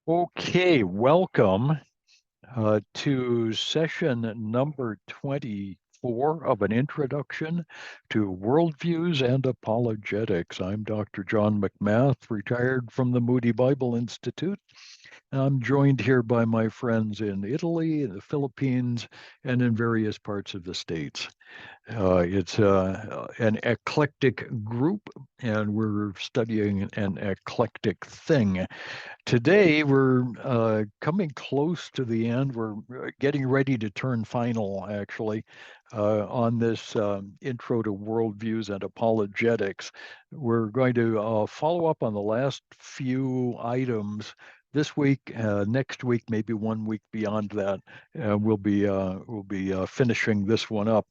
Okay, welcome to session number 24 of an introduction to Worldviews and Apologetics. I'm Dr. John McMath, retired from the Moody Bible Institute. I'm joined here by my friends in Italy, the Philippines, and in various parts of the States. It's an eclectic group, and we're studying an eclectic thing. Today, we're coming close to the end. We're getting ready to turn final, actually, on this intro to worldviews and apologetics. We're going to follow up on the last few items this week, next week, maybe 1 week beyond that. We'll be finishing this one up.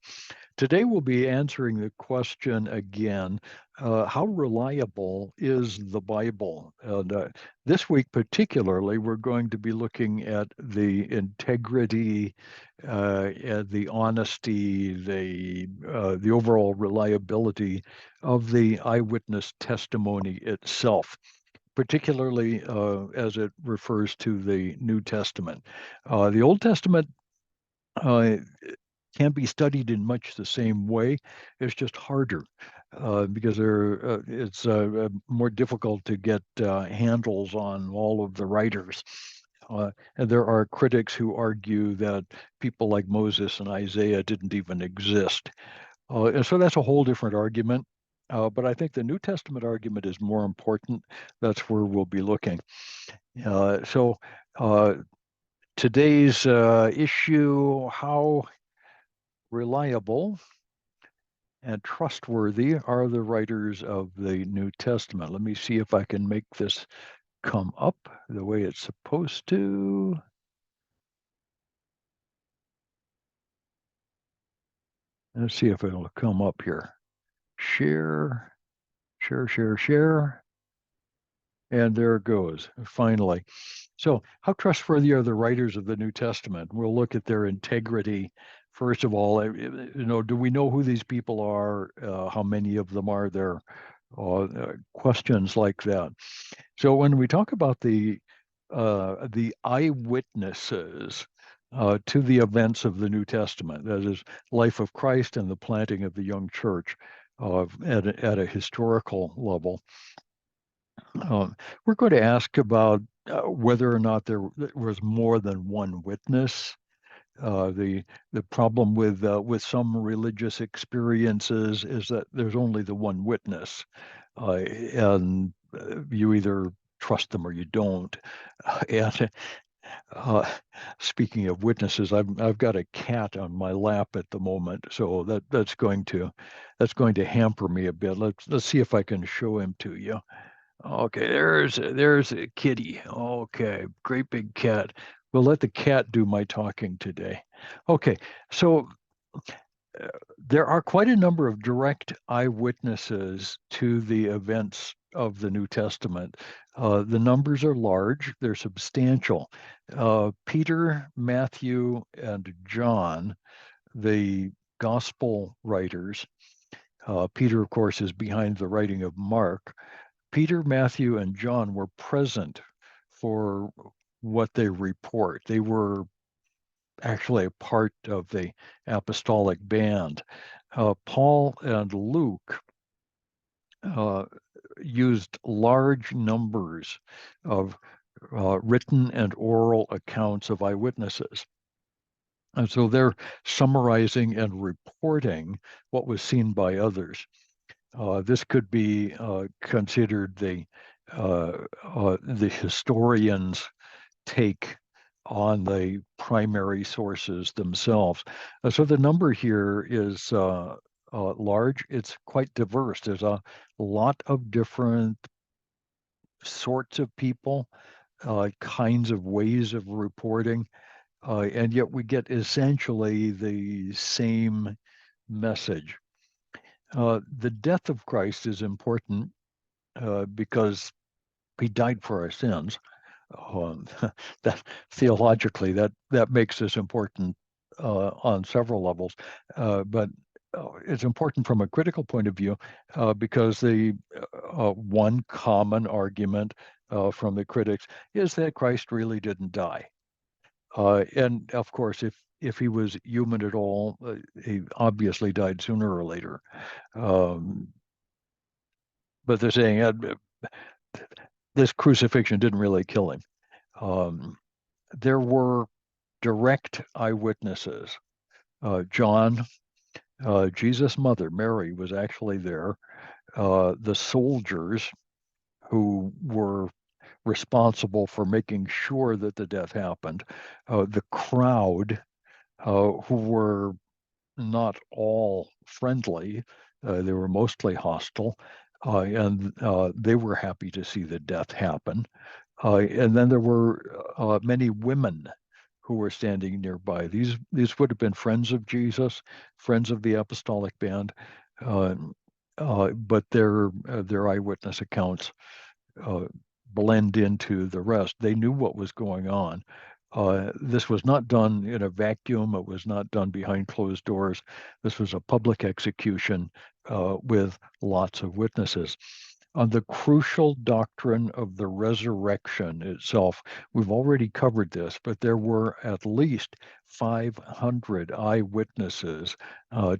Today, we'll be answering the question again, how reliable is the Bible? And this week, particularly, we're going to be looking at the integrity, and the honesty, the overall reliability of the eyewitness testimony itself, particularly as it refers to the New Testament. The Old Testament uh, can be studied in much the same way. It's just harder because it's more difficult to get handles on all of the writers. And there are critics who argue that people like Moses and Isaiah didn't even exist. And so that's a whole different argument. But I think the New Testament argument is more important. That's where we'll be looking. So today's issue, how reliable and trustworthy are the writers of the New Testament. Let me see if I can make this come up the way it's supposed to. Let's see if it'll come up here. Share, share, share, share. And there it goes, finally. So, how trustworthy are the writers of the New Testament? We'll look at their integrity. First of all, do we know who these people are? How many of them are there? Questions like that. So, when we talk about the eyewitnesses to the events of the New Testament, that is, life of Christ and the planting of the young church at a historical level, we're going to ask about whether or not there was more than one witness. The problem with some religious experiences is that there's only the one witness, and you either trust them or you don't. And uh, speaking of witnesses, I've got a cat on my lap at the moment, so that's going to hamper me a bit. Let's see if I can show him to you. Okay, there's a kitty. Okay, great big cat. We'll let the cat do my talking today. Okay, so there are quite a number of direct eyewitnesses to the events of the New Testament. The numbers are large, they're substantial. Peter, Matthew, and John, the gospel writers, Peter, of course, is behind the writing of Mark. Peter, Matthew, and John were present for what they report. They were actually a part of the apostolic band. Paul and Luke uh, used large numbers of written and oral accounts of eyewitnesses. And so they're summarizing and reporting what was seen by others. This could be considered the historian's take on the primary sources themselves. So the number here is large. It's quite diverse. There's a lot of different sorts of people, kinds of ways of reporting, and yet we get essentially the same message. The death of Christ is important because he died for our sins. Um, that theologically, that makes this important on several levels, but it's important from a critical point of view because the one common argument from the critics is that Christ really didn't die. And of course, if he was human at all, he obviously died sooner or later. Um, but they're saying this crucifixion didn't really kill him. Um, there were direct eyewitnesses. John, Jesus' mother, Mary, was actually there. The soldiers who were responsible for making sure that the death happened, the crowd, who were not all friendly, they were mostly hostile, and they were happy to see the death happen. And then there were many women who were standing nearby. These would have been friends of Jesus, friends of the apostolic band, uh, but their eyewitness accounts uh, blend into the rest. They knew what was going on. This was not done in a vacuum. It was not done behind closed doors. This was a public execution with lots of witnesses. On the crucial doctrine of the resurrection itself, we've already covered this, but there were at least 500 eyewitnesses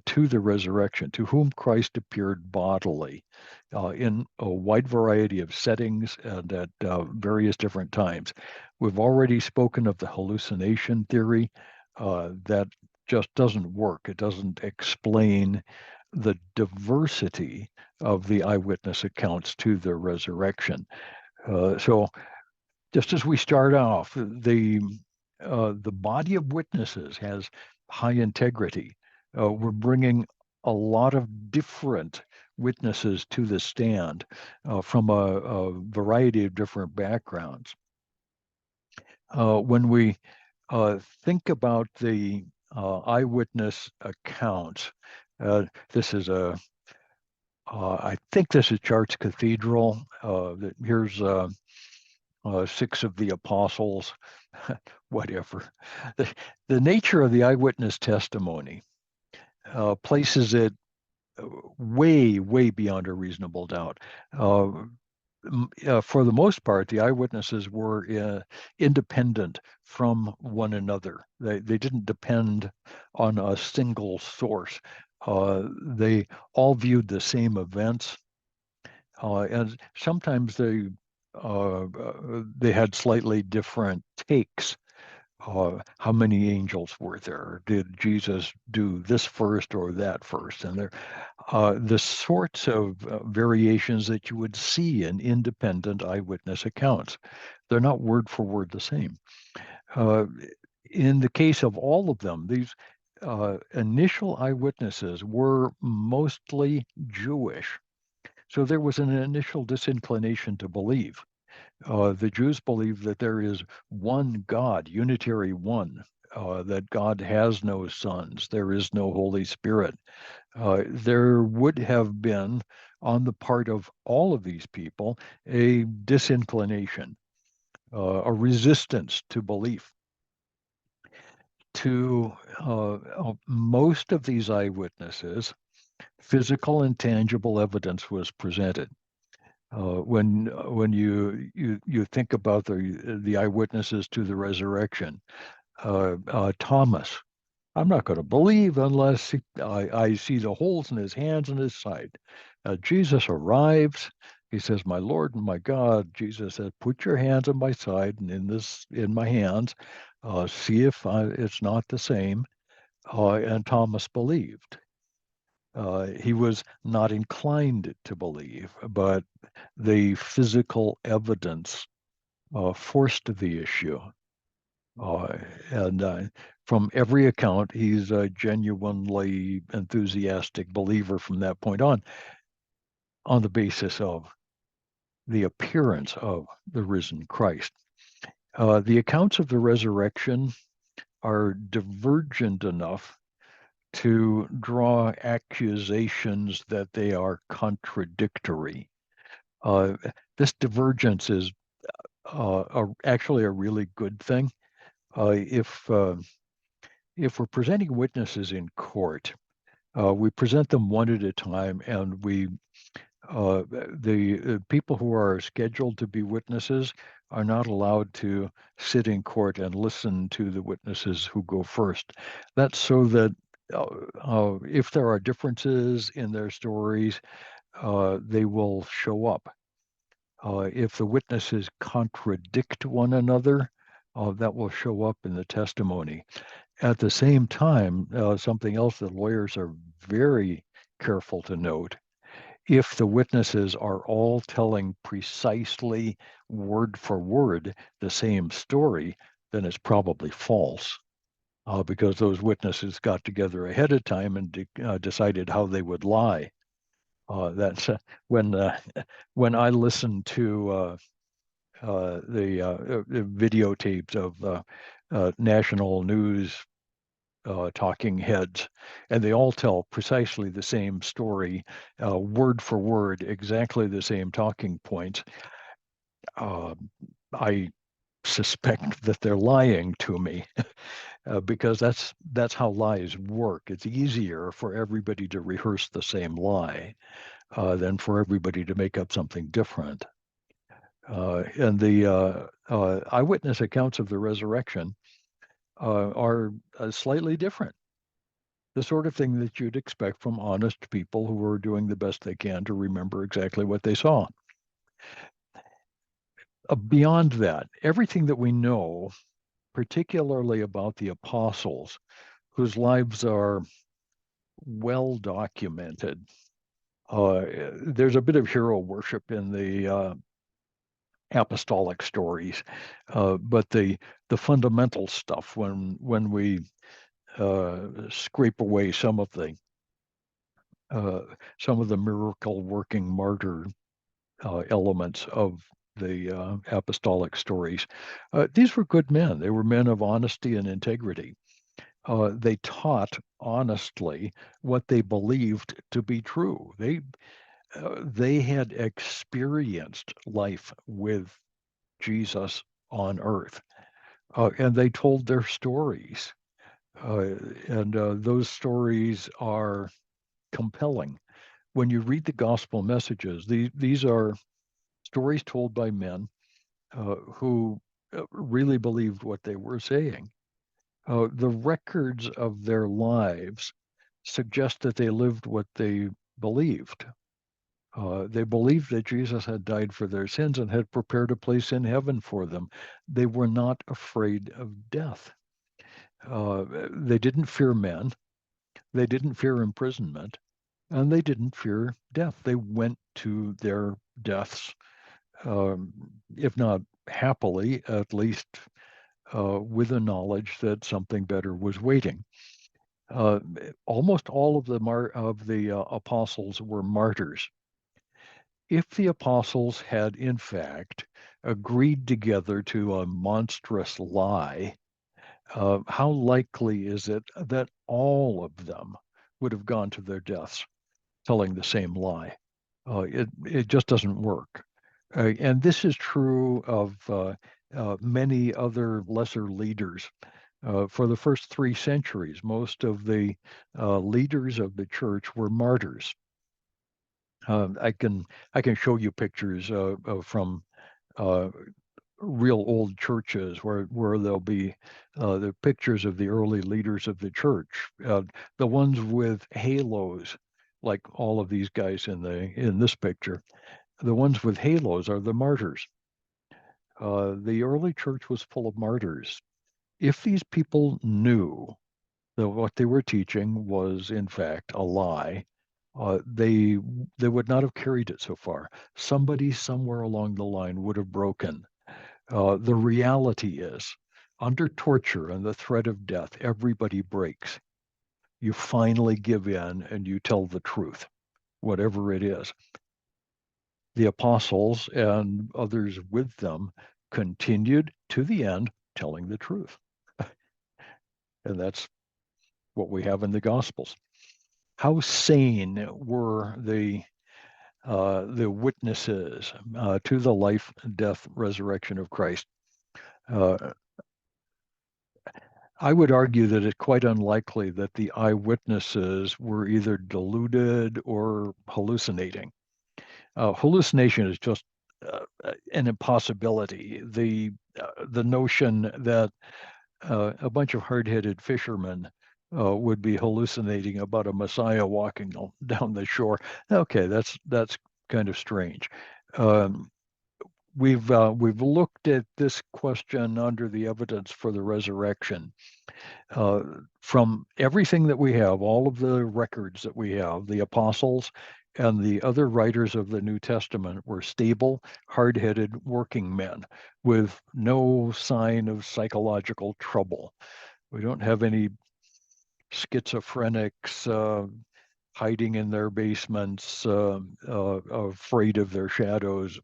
to the resurrection, to whom Christ appeared bodily in a wide variety of settings and at various different times. We've already spoken of the hallucination theory. That just doesn't work. It doesn't explain the diversity of the eyewitness accounts to the resurrection. So just as we start off, the body of witnesses has high integrity. We're bringing a lot of different witnesses to the stand from a variety of different backgrounds. When we think about the eyewitness accounts, this is I think this is Chartres Cathedral. Here's 6 of the apostles, whatever. The nature of the eyewitness testimony places it way, way beyond a reasonable doubt. For the most part, the eyewitnesses were independent from one another. They didn't depend on a single source. They all viewed the same events, and sometimes they had slightly different takes. How many angels were there? Did Jesus do this first or that first? And the sorts of variations that you would see in independent eyewitness accounts. They're not word for word the same. Uh, in the case of all of them, these initial eyewitnesses were mostly Jewish. So there was an initial disinclination to believe. The Jews believe that there is one God, unitary one, that God has no sons, there is no Holy Spirit. There would have been, on the part of all of these people, a disinclination, a resistance to belief. To most of these eyewitnesses, physical and tangible evidence was presented. When you think about the eyewitnesses to the resurrection, Thomas, I'm not going to believe unless I see the holes in his hands and his side. Jesus arrives. He says, "My Lord and my God." Jesus says, "Put your hands on my side and in my hands. See if it's not the same." And Thomas believed. He was not inclined to believe, but the physical evidence forced the issue. And from every account, he's a genuinely enthusiastic believer from that point on the basis of the appearance of the risen Christ. The accounts of the resurrection are divergent enough to draw accusations that they are contradictory. Uh, this divergence is actually a really good thing. If we're presenting witnesses in court, we present them one at a time, and we The people who are scheduled to be witnesses are not allowed to sit in court and listen to the witnesses who go first. That's so that if there are differences in their stories, they will show up. If the witnesses contradict one another, that will show up in the testimony. At the same time, something else that lawyers are very careful to note, if the witnesses are all telling precisely word for word the same story, then it's probably false. Because those witnesses got together ahead of time and decided how they would lie. That's when when I listen to the videotapes of national news talking heads, and they all tell precisely the same story, word for word, exactly the same talking points. Uh, I suspect that they're lying to me because that's how lies work. It's easier for everybody to rehearse the same lie than for everybody to make up something different. And the eyewitness accounts of the resurrection are slightly different. The sort of thing that you'd expect from honest people who are doing the best they can to remember exactly what they saw. Beyond that, everything that we know, particularly about the apostles, whose lives are well documented, there's a bit of hero worship in the apostolic stories, but the fundamental stuff, when we scrape away uh, some of the miracle working martyr elements of the apostolic stories. These were good men. They were men of honesty and integrity. They taught honestly what they believed to be true. They had experienced life with Jesus on earth, and they told their stories. And those stories are compelling. When you read the gospel messages, these are stories told by men who really believed what they were saying. The records of their lives suggest that they lived what they believed. They believed that Jesus had died for their sins and had prepared a place in heaven for them. They were not afraid of death. They didn't fear men. They didn't fear imprisonment. And they didn't fear death. They went to their deaths, um, if not happily, at least with the knowledge that something better was waiting. Uh, Almost all of the apostles were martyrs. If the apostles had, in fact, agreed together to a monstrous lie, how likely is it that all of them would have gone to their deaths telling the same lie? It just doesn't work. And this is true of many other lesser leaders. For the first 3 centuries, most of the leaders of the church were martyrs. I can show you pictures from uh, real old churches where there'll be the pictures of the early leaders of the church, the ones with halos, like all of these guys in this picture. The ones with halos are the martyrs. The early church was full of martyrs. If these people knew that what they were teaching was in fact a lie, they would not have carried it so far. Somebody somewhere along the line would have broken. The reality is, under torture and the threat of death, everybody breaks. You finally give in and you tell the truth, whatever it is. The apostles and others with them continued to the end telling the truth. And that's what we have in the Gospels. How sane were the witnesses to the life, death, resurrection of Christ? Uh, I would argue that it's quite unlikely that the eyewitnesses were either deluded or hallucinating. hallucination is just an impossibility. The notion that a bunch of hard-headed fishermen would be hallucinating about a Messiah walking down the shore. Okay, that's kind of strange. Um, we've looked at this question under the evidence for the resurrection. Uh, from everything that we have, all of the records that we have, the apostles and the other writers of the New Testament were stable, hard-headed working men with no sign of psychological trouble. We don't have any schizophrenics hiding in their basements, afraid of their shadows.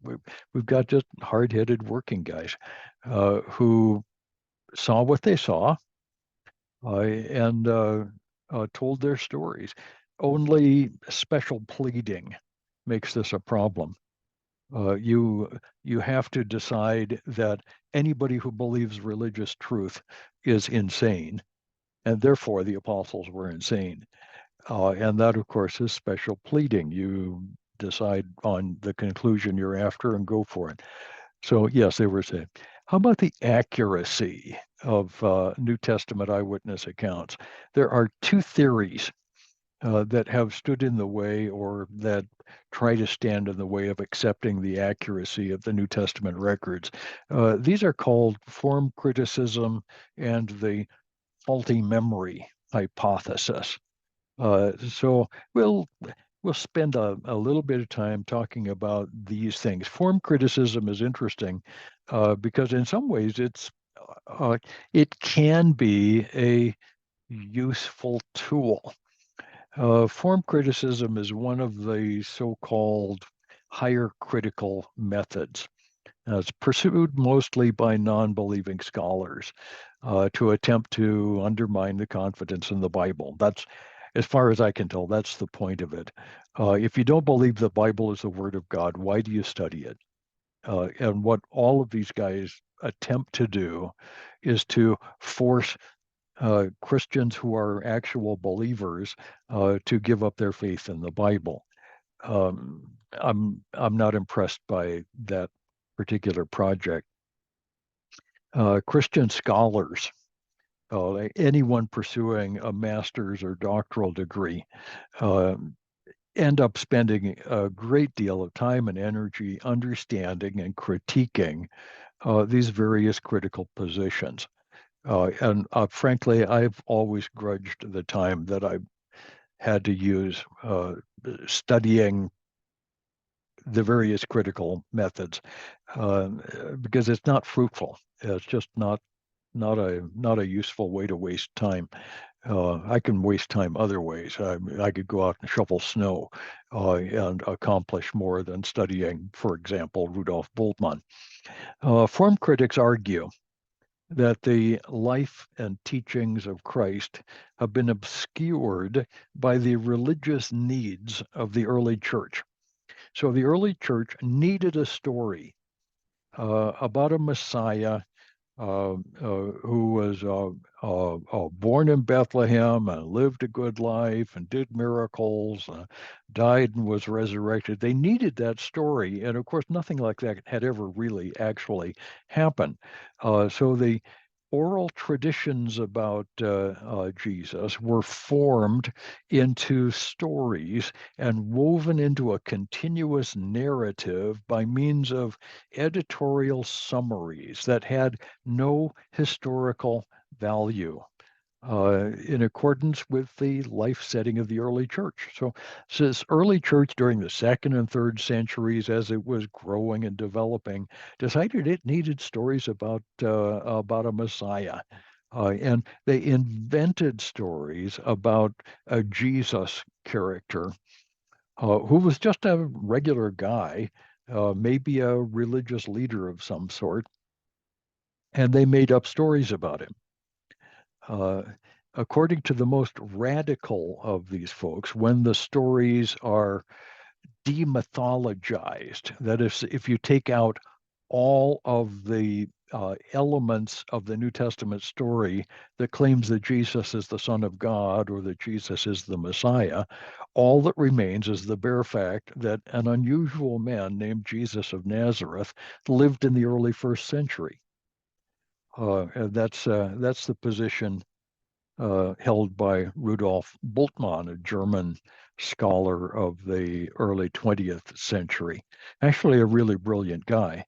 We've got just hard-headed working guys who saw what they saw and told their stories. Only special pleading makes this a problem. You have to decide that anybody who believes religious truth is insane, and therefore the apostles were insane. And that, of course, is special pleading. You decide on the conclusion you're after and go for it. So, yes, they were saying. How about the accuracy of New Testament eyewitness accounts? There are two theories that have stood in the way or that try to stand in the way of accepting the accuracy of the New Testament records. These are called form criticism and the faulty memory hypothesis. So we'll spend a little bit of time talking about these things. Form criticism is interesting because in some ways it can be a useful tool. Form criticism is one of the so-called higher critical methods. It's pursued mostly by non-believing scholars to attempt to undermine the confidence in the Bible. That's, as far as I can tell, that's the point of it. If you don't believe the Bible is the Word of God, why do you study it? And what all of these guys attempt to do is to force Christians who are actual believers to give up their faith in the Bible. I'm not impressed by that particular project. Christian scholars, anyone pursuing a master's or doctoral degree, uh, end up spending a great deal of time and energy understanding and critiquing these various critical positions. And frankly, I've always grudged the time that I had to use studying the various critical methods because it's not fruitful. It's just not a useful way to waste time. I can waste time other ways. I could go out and shovel snow and accomplish more than studying, for example, Rudolf Bultmann. Form critics argue that the life and teachings of Christ have been obscured by the religious needs of the early church. So the early church needed a story about a Messiah who was born in Bethlehem and lived a good life and did miracles, died and was resurrected. They needed that story. And of course, nothing like that had ever really actually happened. So the oral traditions about Jesus were formed into stories and woven into a continuous narrative by means of editorial summaries that had no historical value. In accordance with the life setting of the early church. So this early church during the second and third centuries, as it was growing and developing, decided it needed stories about a Messiah. And they invented stories about a Jesus character who was just a regular guy, maybe a religious leader of some sort, and they made up stories about him. Uh, According to the most radical of these folks, when the stories are demythologized, that is, if you take out all of the elements of the New Testament story that claims that Jesus is the Son of God or that Jesus is the Messiah. All that remains is the bare fact that an unusual man named Jesus of Nazareth lived in the early first century. And that's the position held by Rudolf Bultmann, a German scholar of the early 20th century. Actually, a really brilliant guy.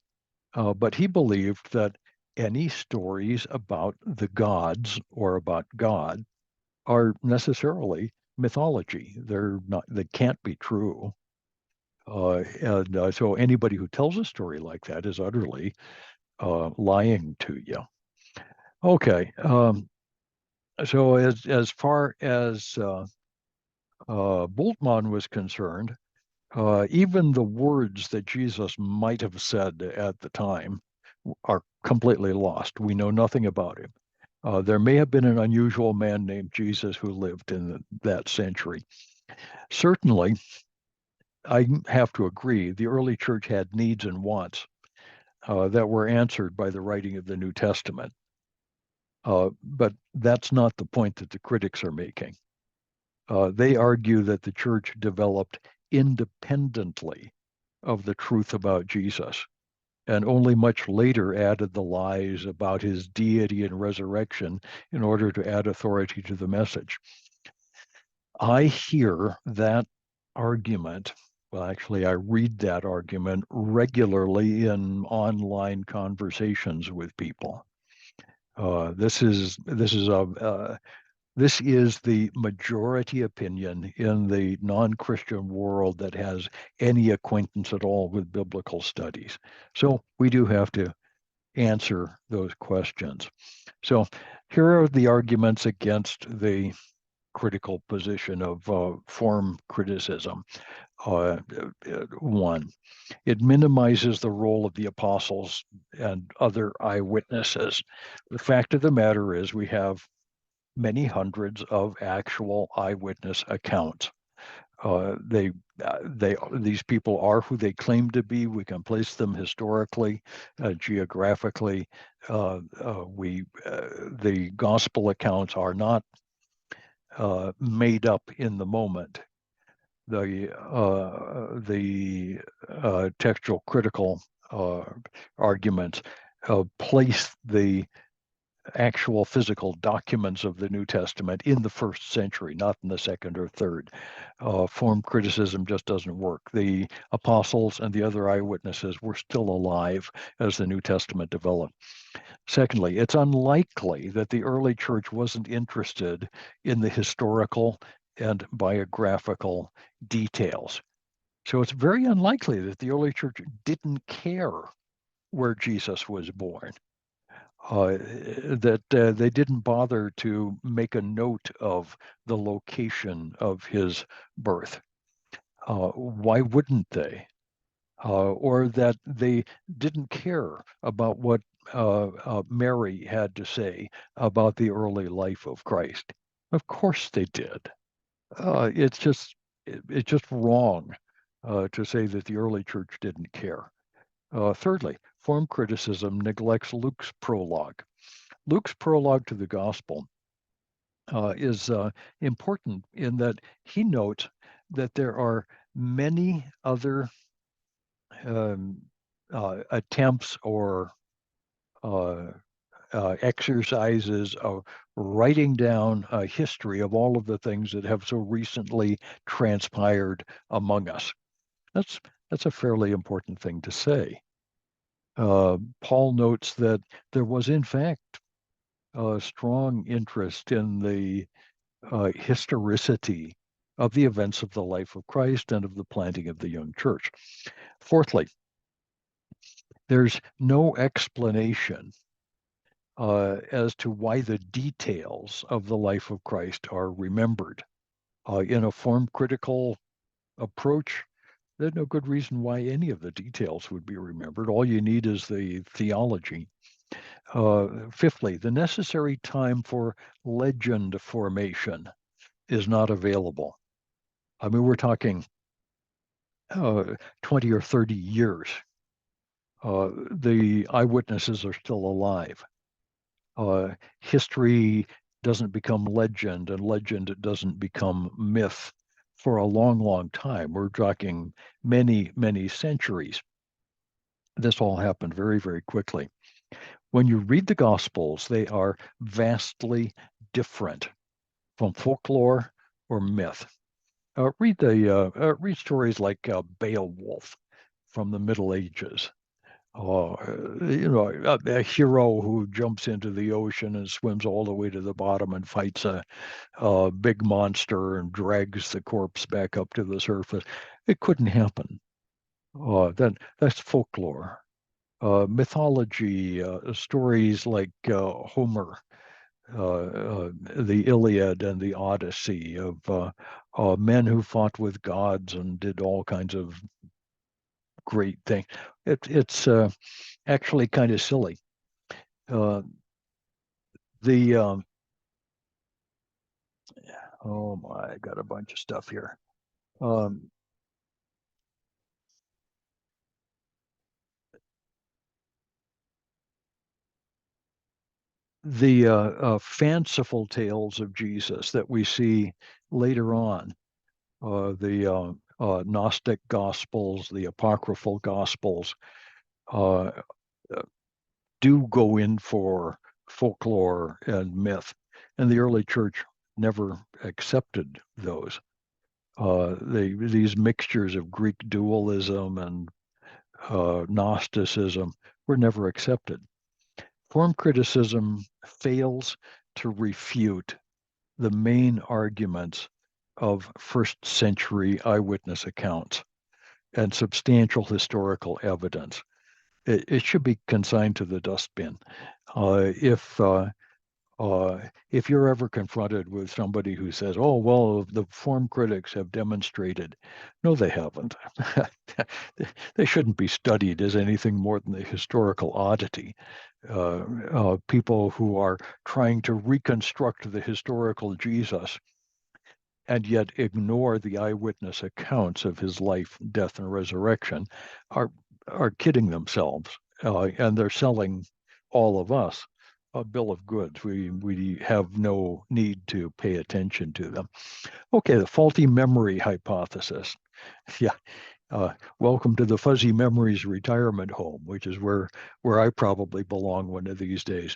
But he believed that any stories about the gods or about God are necessarily mythology. They're not, they can't be true. And so anybody who tells a story like that is utterly lying to you. Okay. So as far as Bultmann was concerned, even the words that Jesus might have said at the time are completely lost. We know nothing about him. There may have been an unusual man named Jesus who lived in that century. Certainly, I have to agree, the early church had needs and wants that were answered by the writing of the New Testament. But that's not the point that the critics are making. They argue that the church developed independently of the truth about Jesus, and only much later added the lies about his deity and resurrection in order to add authority to the message. I hear that argument. Well, actually, I read that argument regularly in online conversations with people. This is the majority opinion in the non-Christian world that has any acquaintance at all with biblical studies. So we do have to answer those questions. So here are the arguments against the critical position of form criticism. One, it minimizes the role of the apostles and other eyewitnesses. The fact of the matter is we have many hundreds of actual eyewitness accounts. These people are who they claim to be. We can place them historically, geographically. The gospel accounts are not made up in the moment. The textual critical arguments place the actual physical documents of the New Testament in the first century, not in the second or third. Form criticism just doesn't work. The apostles and the other eyewitnesses were still alive as the New Testament developed. Secondly, it's unlikely that the early church wasn't interested in the historical and biographical details. So it's very unlikely that the early church didn't care where Jesus was born. That they didn't bother to make a note of the location of his birth. Why wouldn't they? Or that they didn't care about what Mary had to say about the early life of Christ. Of course they did. It's just wrong to say that the early church didn't care. Thirdly, form criticism neglects Luke's prologue. Luke's prologue to the gospel is important in that he notes that there are many other um, attempts or uh, exercises of writing down a history of all of the things that have so recently transpired among us. That's a fairly important thing to say. Paul notes that there was, in fact, a strong interest in the historicity of the events of the life of Christ and of the planting of the young church. Fourthly, there's no explanation as to why the details of the life of Christ are remembered. In a form critical approach, there's no good reason why any of the details would be remembered. All you need is the theology. Fifthly, the necessary time for legend formation is not available. I mean, we're talking 20 or 30 years the eyewitnesses are still alive. History doesn't become legend, and legend doesn't become myth for a long, long time. We're talking many, many centuries. This all happened very, very quickly. When you read the Gospels, they are vastly different from folklore or myth. Read stories like Beowulf from the Middle Ages. A hero who jumps into the ocean and swims all the way to the bottom and fights a big monster and drags the corpse back up to the surface. It couldn't happen. That's folklore. Mythology, stories like Homer, the Iliad and the Odyssey of men who fought with gods and did all kinds of great things. It's actually kind of silly. Uh, the Oh my, I got a bunch of stuff here. Um, the fanciful tales of Jesus that we see later on, the Gnostic Gospels, the apocryphal Gospels, uh, do go in for folklore and myth, and the early church never accepted those. These mixtures of Greek dualism and Gnosticism were never accepted. Form criticism fails to refute the main arguments of first century eyewitness accounts and substantial historical evidence. It should be consigned to the dustbin. Uh, if uh, if you're ever confronted with somebody who says, "Oh, well, the form critics have demonstrated," no, they haven't. They shouldn't be studied as anything more than a historical oddity. People who are trying to reconstruct the historical Jesus and yet ignore the eyewitness accounts of his life, death, and resurrection are kidding themselves, and they're selling all of us a bill of goods. We have no need to pay attention to them. Okay, the faulty memory hypothesis. Yeah, welcome to the fuzzy memories retirement home, which is where I probably belong one of these days.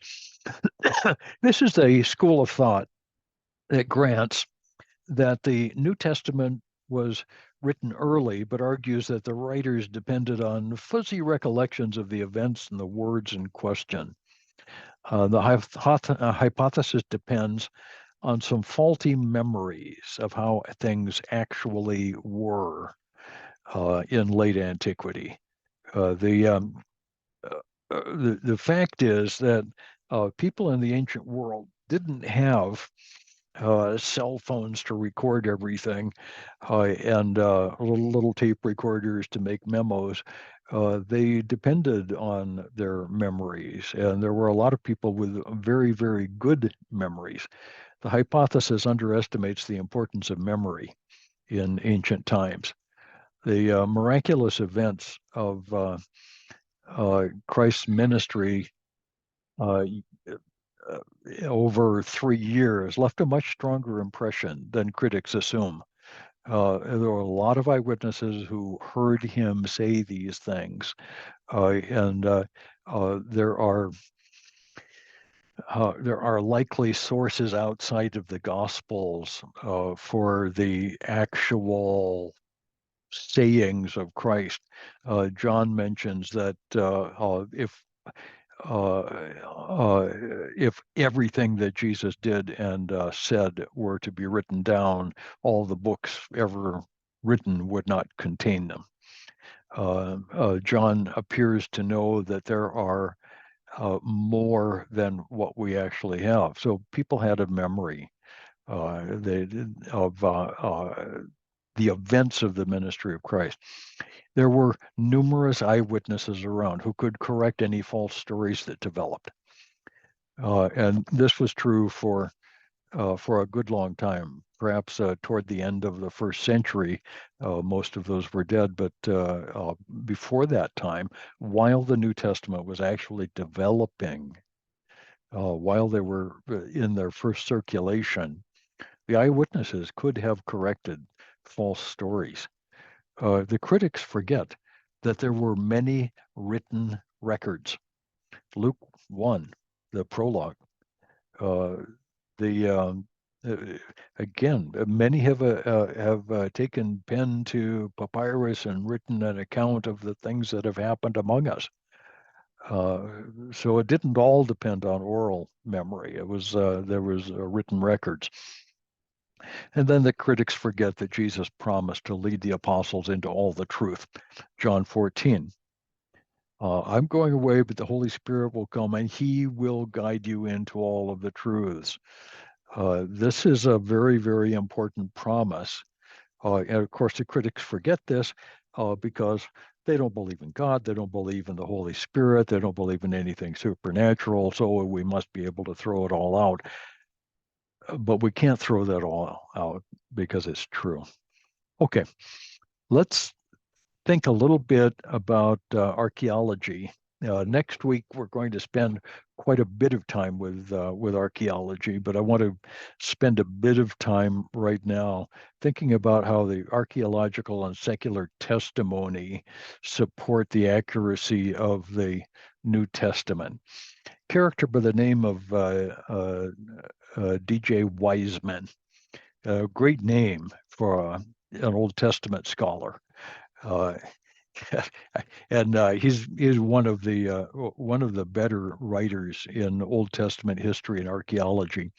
This is a school of thought that grants that the New Testament was written early, but argues that the writers depended on fuzzy recollections of the events and the words in question. The hypothesis depends on some faulty memories of how things actually were in late antiquity. Uh, the, um, the fact is that people in the ancient world didn't have cell phones to record everything and little tape recorders to make memos. They depended on their memories, and there were a lot of people with very, very good memories. The hypothesis underestimates the importance of memory in ancient times. The miraculous events of Christ's ministry uh, uh, over 3 years left a much stronger impression than critics assume. There were a lot of eyewitnesses who heard him say these things, and there are likely sources outside of the Gospels for the actual sayings of Christ. John mentions that uh, uh, if everything that Jesus did and said were to be written down, all the books ever written would not contain them. John appears to know that there are more than what we actually have. So people had a memory of the events of the ministry of Christ. There were numerous eyewitnesses around who could correct any false stories that developed. And this was true for a good long time perhaps toward the end of the first century. Most of those were dead, but before that time, while the New Testament was actually developing, while they were in their first circulation, the eyewitnesses could have corrected false stories. The critics forget that there were many written records. Luke 1, the prologue, uh, the uh, again, many have taken pen to papyrus and written an account of the things that have happened among us. Uh, so it didn't all depend on oral memory. It was there was written records. And then the critics forget that Jesus promised to lead the apostles into all the truth. John 14. I'm going away, but the Holy Spirit will come and he will guide you into all of the truths. This is a very, very important promise. And of course, the critics forget this because they don't believe in God. They don't believe in the Holy Spirit. They don't believe in anything supernatural. So we must be able to throw it all out. But we can't throw that all out because it's true. Okay, let's think a little bit about archaeology. Next week, we're going to spend quite a bit of time with archaeology, but I want to spend a bit of time right now thinking about how the archaeological and secular testimony support the accuracy of the New Testament. Character by the name of D.J. Wiseman, a great name for an Old Testament scholar. Uh, and he's one of the better writers in Old Testament history and archaeology.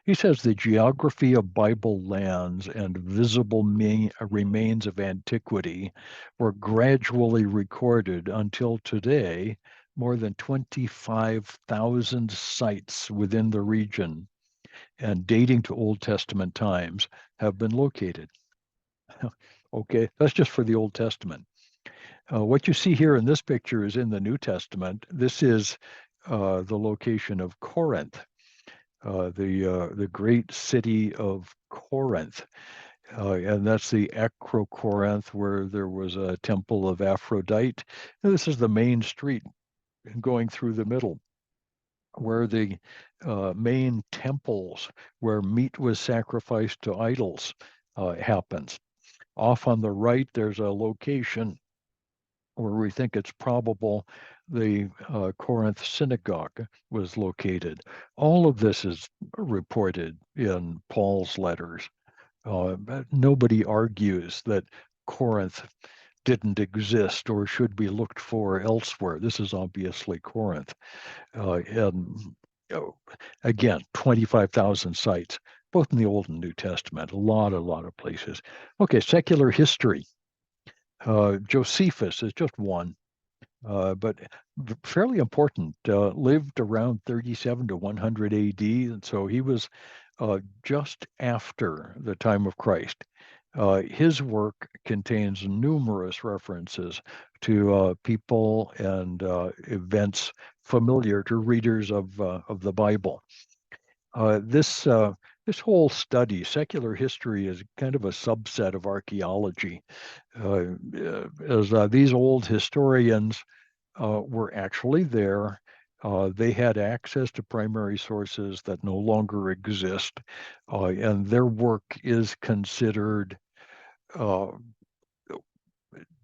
He says the geography of Bible lands and visible remains of antiquity were gradually recorded until today. More than 25,000 sites within the region and dating to Old Testament times have been located. Okay, that's just for the Old Testament. What you see here in this picture is in the New Testament. This is the location of Corinth, the great city of Corinth. And that's the Acrocorinth, where there was a temple of Aphrodite. And this is the main street going through the middle, where the main temples where meat was sacrificed to idols happens. Off on the right, there's a location where we think it's probable the Corinth synagogue was located. All of this is reported in Paul's letters. But nobody argues that Corinth didn't exist or should be looked for elsewhere. This is obviously Corinth. And again, 25,000 sites, both in the Old and New Testament, a lot of places. Okay, secular history. Josephus is just one, but fairly important. Lived around 37 to 100 AD, and so he was just after the time of Christ. His work contains numerous references to people and events familiar to readers of the Bible. This whole study, secular history, is kind of a subset of archaeology. As these old historians were actually there. They had access to primary sources that no longer exist, and their work is considered uh,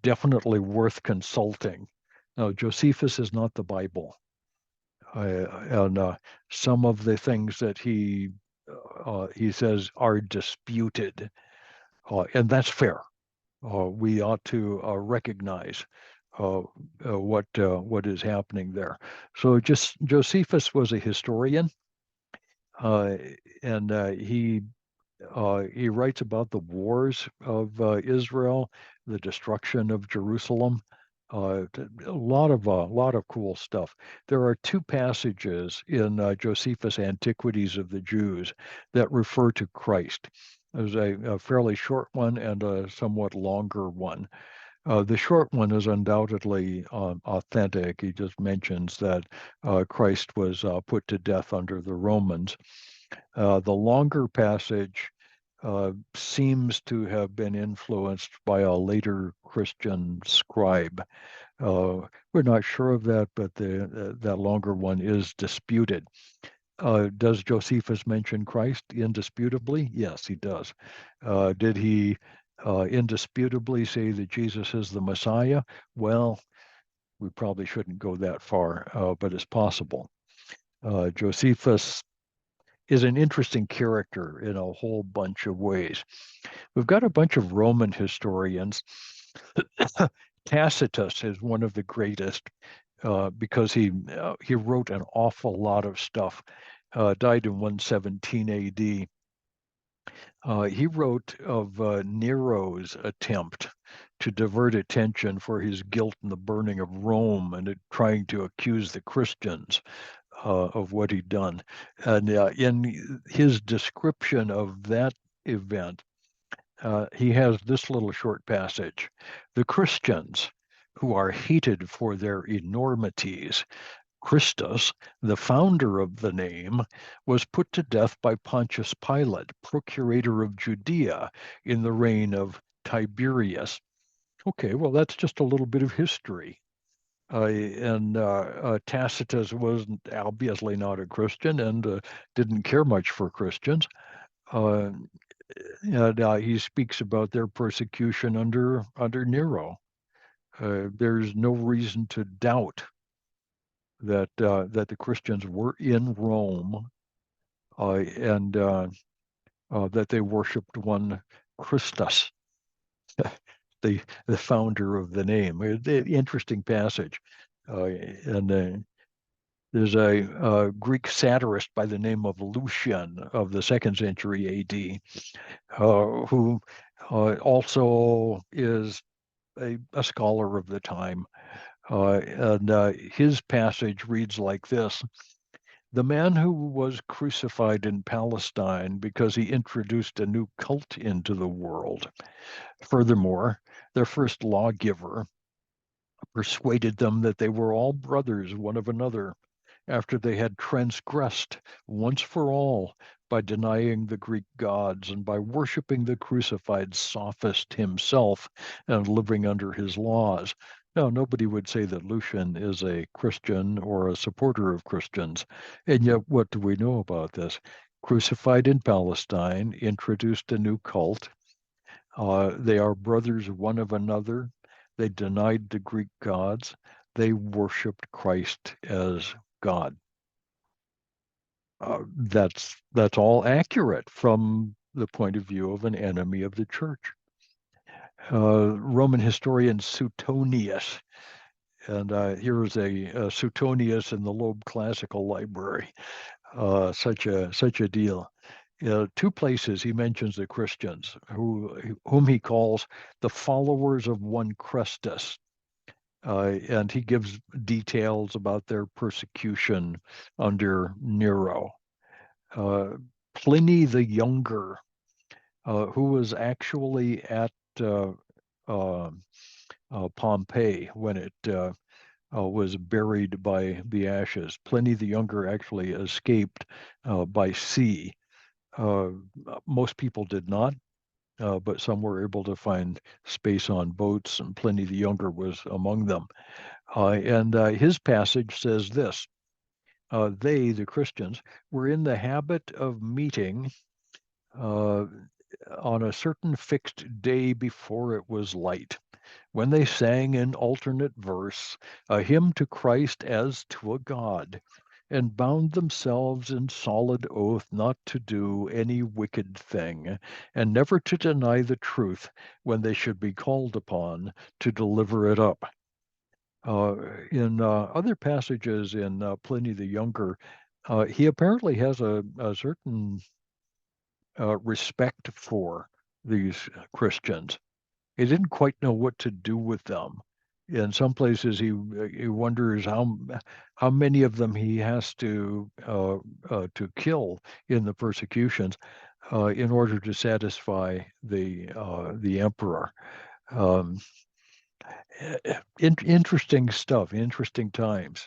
definitely worth consulting. Now, Josephus is not the Bible, and some of the things that he says are disputed, and that's fair. We ought to recognize what is happening there. So just Josephus was a historian, uh, and he writes about the wars of Israel, the destruction of Jerusalem. A lot of cool stuff. There are two passages in Josephus' Antiquities of the Jews that refer to Christ. There's a fairly short one and a somewhat longer one. The short one is undoubtedly authentic. He just mentions that Christ was put to death under the Romans. The longer passage seems to have been influenced by a later Christian scribe. We're not sure of that, but that longer one is disputed. Does Josephus mention Christ indisputably? Yes, he does. Did he indisputably say that Jesus is the Messiah? Well, we probably shouldn't go that far, but it's possible. Josephus is an interesting character in a whole bunch of ways. We've got a bunch of Roman historians. Tacitus is one of the greatest because he wrote an awful lot of stuff. Died in 117 A.D. He wrote of Nero's attempt to divert attention for his guilt in the burning of Rome and trying to accuse the Christians of what he'd done. And in his description of that event, he has this little short passage. The Christians, who are hated for their enormities, Christus, the founder of the name, was put to death by Pontius Pilate, procurator of Judea, in the reign of Tiberius. Okay, well, that's just a little bit of history. And Tacitus was obviously not a Christian and didn't care much for Christians. Uh, and he speaks about their persecution under Nero. There's no reason to doubt that the Christians were in Rome and that they worshipped one Christus, the founder of the name. Interesting passage. And there's a Greek satirist by the name of Lucian of the 2nd century A.D., who also is a scholar of the time. And his passage reads like this. The man who was crucified in Palestine because he introduced a new cult into the world. Furthermore, their first lawgiver persuaded them that they were all brothers one of another after they had transgressed once for all by denying the Greek gods and by worshiping the crucified sophist himself and living under his laws. Now, nobody would say that Lucian is a Christian or a supporter of Christians. And yet, what do we know about this? Crucified in Palestine, introduced a new cult. They are brothers one of another. They denied the Greek gods. They worshiped Christ as God. That's all accurate from the point of view of an enemy of the church. Roman historian Suetonius, and here is a Suetonius in the Loeb Classical Library. Such a deal. Two places he mentions the Christians, whom he calls the followers of one Christus. And he gives details about their persecution under Nero. Pliny the Younger, who was actually at uh, Pompeii when it was buried by the ashes. Pliny the Younger actually escaped by sea. Most people did not, but some were able to find space on boats, and Pliny the Younger was among them. And his passage says this. They, the Christians, were in the habit of meeting on a certain fixed day before it was light, when they sang in alternate verse a hymn to Christ as to a God, and bound themselves in solid oath not to do any wicked thing, and never to deny the truth when they should be called upon to deliver it up. In other passages in Pliny the Younger, he apparently has a certain respect for these Christians. He didn't quite know what to do with them. In some places, he wonders how many of them he has to kill in the persecutions in order to satisfy the emperor. Um, Interesting stuff, interesting times.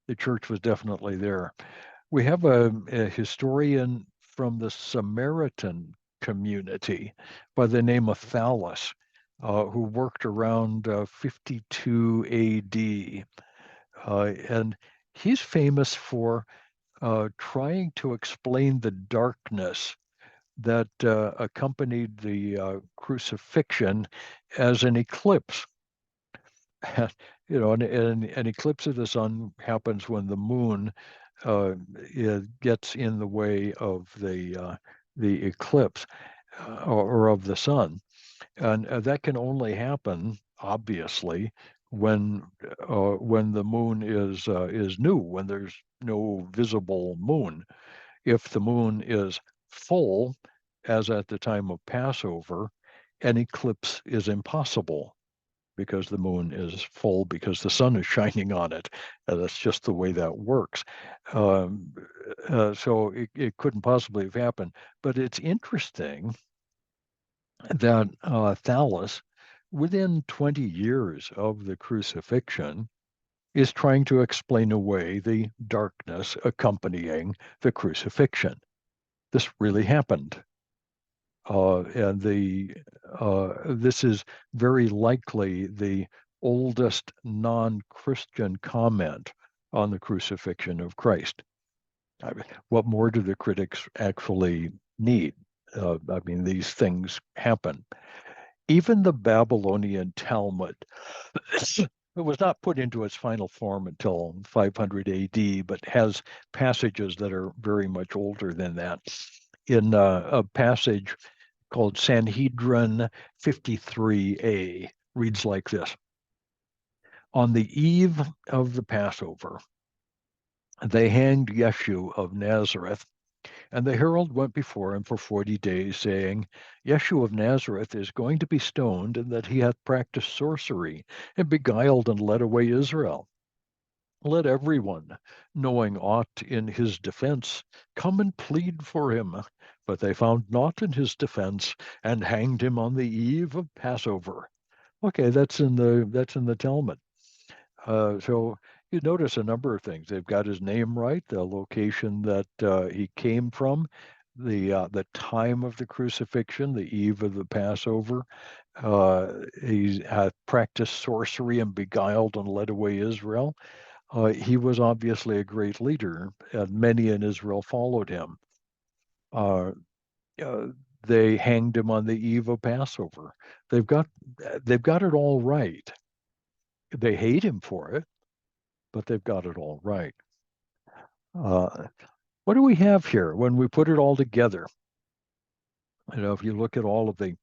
The church was definitely there. We have a historian from the Samaritan community by the name of Thales, who worked around 52 AD. And he's famous for trying to explain the darkness that accompanied the crucifixion as an eclipse. An eclipse of the sun happens when the moon it gets in the way of the eclipse or of the sun, and that can only happen, obviously, when the moon is new, when there's no visible moon. If the moon is full, as at the time of Passover, an eclipse is impossible because the moon is full because the sun is shining on it. That's just the way that works. Um, so it couldn't possibly have happened. But it's interesting that Thales, within 20 years of the crucifixion, is trying to explain away the darkness accompanying the crucifixion. This really happened. And this is very likely the oldest non-Christian comment on the crucifixion of Christ. I mean, what more do the critics actually need? I mean, these things happen. Even the Babylonian Talmud, it was not put into its final form until 500 AD, but has passages that are very much older than that. In a passage called Sanhedrin 53a, reads like this. On the eve of the Passover, they hanged Yeshu of Nazareth, and the herald went before him for 40 days, saying, Yeshu of Nazareth is going to be stoned, and that he hath practiced sorcery, and beguiled and led away Israel. Let everyone, knowing aught in his defense, come and plead for him. But they found naught in his defense, and hanged him on the eve of Passover. Okay, that's in the Talmud. So you notice a number of things. They've got his name right, the location that he came from, the time of the crucifixion, the eve of the Passover. He practiced sorcery and beguiled and led away Israel. He was obviously a great leader, and many in Israel followed him. Uh, uh, they hanged him on the eve of Passover. They've got they've got it all right. They hate him for it, but they've got it all right. Uh, what do we have here when we put it all together? If you look at all of the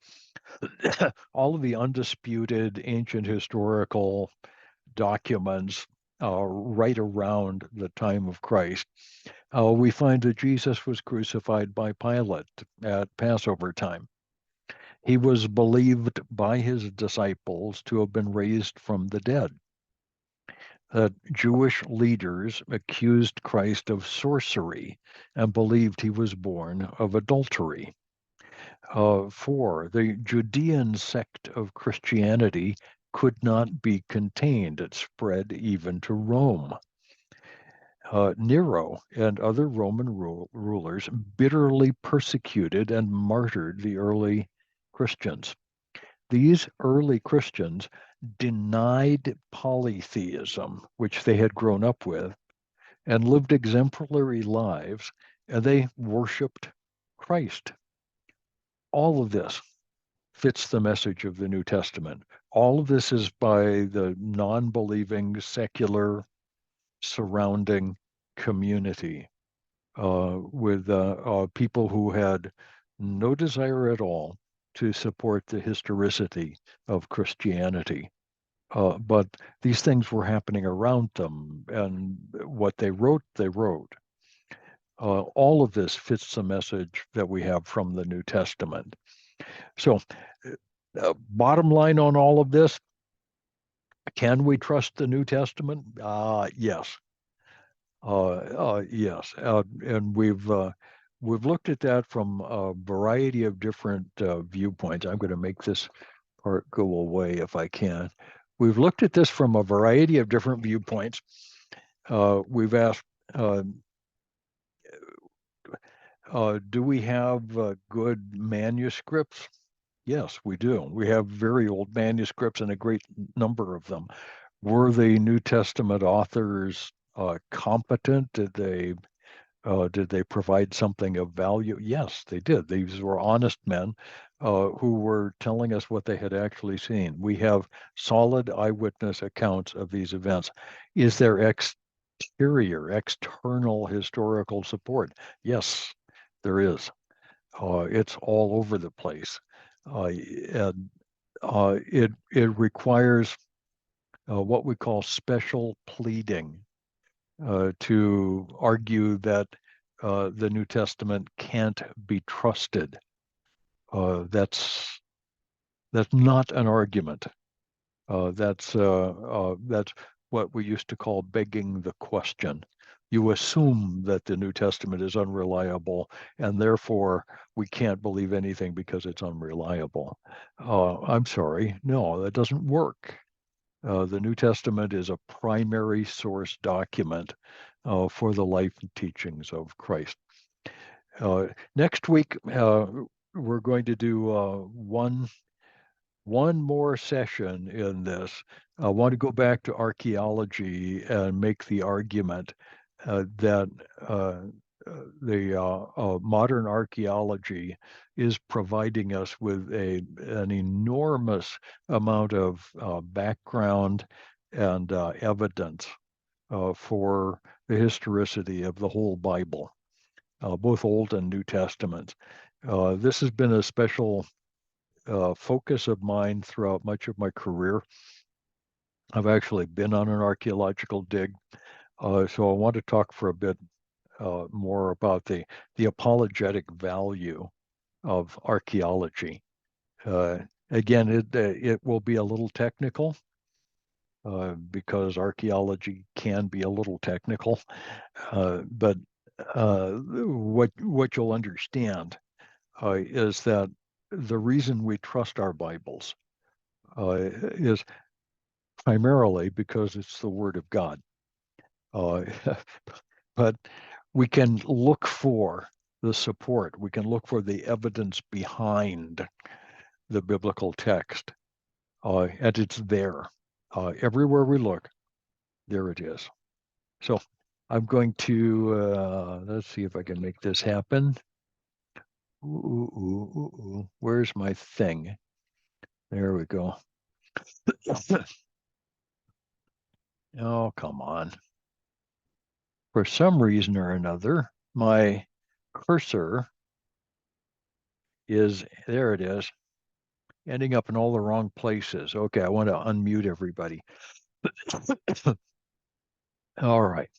all of the undisputed ancient historical documents right around the time of Christ, we find that Jesus was crucified by Pilate at Passover time. He was believed by his disciples to have been raised from the dead. That Jewish leaders accused Christ of sorcery and believed he was born of adultery. 4, the Judean sect of Christianity could not be contained. It spread even to Rome. Nero and other Roman rulers bitterly persecuted and martyred the early Christians. These early Christians denied polytheism, which they had grown up with, and lived exemplary lives, and they worshiped Christ. All of this fits the message of the New Testament. All of this is by the non-believing, secular, surrounding community with people who had no desire at all to support the historicity of Christianity. But these things were happening around them, and what they wrote, they wrote. All of this fits the message that we have from the New Testament. So, bottom line on all of this, can we trust the New Testament? Yes. Yes, and we've looked at that from a variety of different viewpoints. I'm going to make this part go away if I can. We've looked at this from a variety of different viewpoints. We've asked, Do we have good manuscripts? Yes, we do. We have very old manuscripts and a great number of them. Were the New Testament authors competent? Did they provide something of value? Yes, they did. These were honest men who were telling us what they had actually seen. We have solid eyewitness accounts of these events. Is there external historical support? Yes, there is. It's all over the place. And it requires what we call special pleading to argue that the New Testament can't be trusted. That's not an argument. That's what we used to call begging the question. You assume that the New Testament is unreliable, and therefore we can't believe anything because it's unreliable. I'm sorry, no, that doesn't work. The New Testament is a primary source document for the life and teachings of Christ. Next week, we're going to do one more session in this. I want to go back to archaeology and make the argument that the modern archaeology is providing us with an enormous amount of background and evidence for the historicity of the whole Bible, both Old and New Testaments. This has been a special focus of mine throughout much of my career. I've actually been on an archaeological dig, so I want to talk for a bit more about the apologetic value of archaeology. Again, it will be a little technical because archaeology can be a little technical, but what you'll understand is that the reason we trust our Bibles is primarily because it's the Word of God. But we can look for the support. We can look for the evidence behind the biblical text, and it's there. Everywhere we look, there it is. So I'm going to, let's see if I can make this happen. Where's my thing? There we go. Oh, come on. For some reason or another, my cursor there it is, ending up in all the wrong places. Okay, I want to unmute everybody. All right.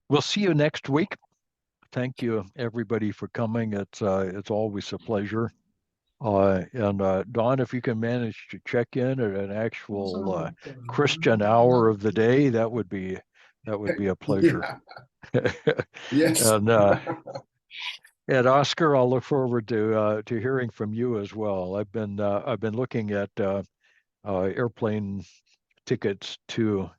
We'll see you next week. Thank you, everybody, for coming. It's always a pleasure. And Don, if you can manage to check in at an actual Christian hour of the day, that would be a pleasure. Yeah. Yes. And Oscar, I'll look forward to hearing from you as well. I've been looking at airplane tickets to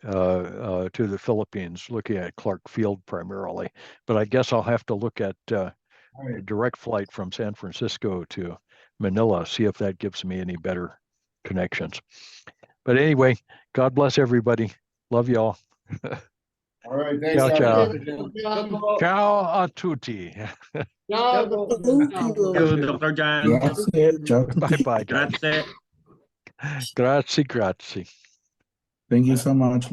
the Philippines, looking at Clark Field primarily. But I guess I'll have to look at a direct flight from San Francisco to Manila, see if that gives me any better connections. But anyway, God bless everybody. Love y'all. All right, thanks. Ciao, ciao. Ciao. Ciao a tutti. Ciao, Dr. John. Grazie. Ciao. Bye-bye, guys. Grazie. Grazie, grazie. Thank you so much.